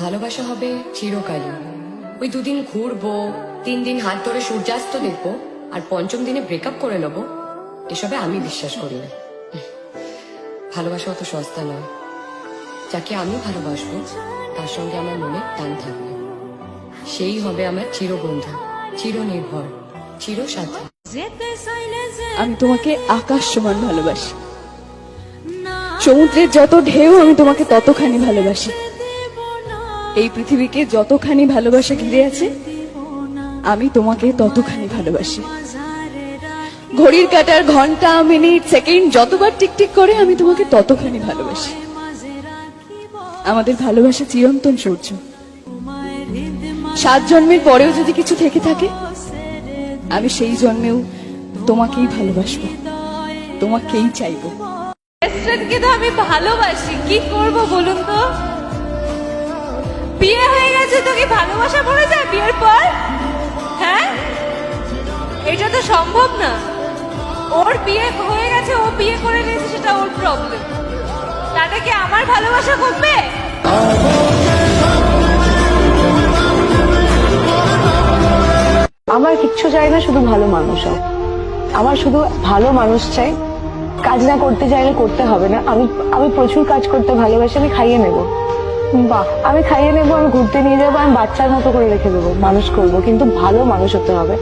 ভালোবাসা হবে চিরকালই। ওই দুদিন ঘুরবো, 3 দিন হাত ধরে সূর্যাস্ত দেখবো, আর পঞ্চম দিনে ব্রেকআপ করে নেবো, এসবে আমি বিশ্বাস করি না। ভালোবাসা অত সস্তা নয়। যাকে আমি ভালোবাসবো তার সঙ্গে আমার মনে টান থাকবে, সেই হবে আমার চিরবন্ধু, চিরনির্ভর, চিরসাথী। আমি তোমাকে আকাশ সমান ভালোবাসি। সমুদ্রের যত ঢেউ আমি তোমাকে ততখানি ভালোবাসি। এই পৃথিবীকে যতখানি ভালোবাসা ঘিরে আছে আমি তোমাকে ততখানি ভালোবাসি। ঘড়ির কাঁটার ঘন্টা, মিনিট, সেকেন্ড যতবার টিকটিক করে আমি তোমাকে ততখানি ভালোবাসি। আমাদের ভালোবাসা চিরন্তন সূর্য। 7 জন্মের পরেও যদি কিছু থেকে থাকে আমি সেই জন্মেও তোমাকেই ভালোবাসবো, তোমাকেই চাইবো। রেস্টুরেন্টকে তো আমি ভালোবাসি, কি করব বলুন তো? বিয়ে হয়ে গেছে তো কি ভালোবাসা পড়ে যায় বিয়ের পর? হ্যাঁ, এটা তো সম্ভব না। ওর বিয়ে হয়ে গেছে, ও বিয়ে করে নিয়েছে, সেটা ওর প্রবলেম। তাতে কি আমার ভালোবাসা কমবে? আমার কিচ্ছু চাই না, শুধু ভালো মানুষ হোক। আমার শুধু ভালো মানুষ চাই। কাজ না করতে চাইলে করতে হবে না। আমি প্রচুর কাজ করতে ভালোবাসি। আমি খাইয়ে নেব, আমি খাইয়ে নেবো, আমি ঘুরতে নিয়ে যাবো, আমি বাচ্চার মতো করে রেখে দেবো, মানুষ করবো, কিন্তু ভালো মানুষ হতে হবে।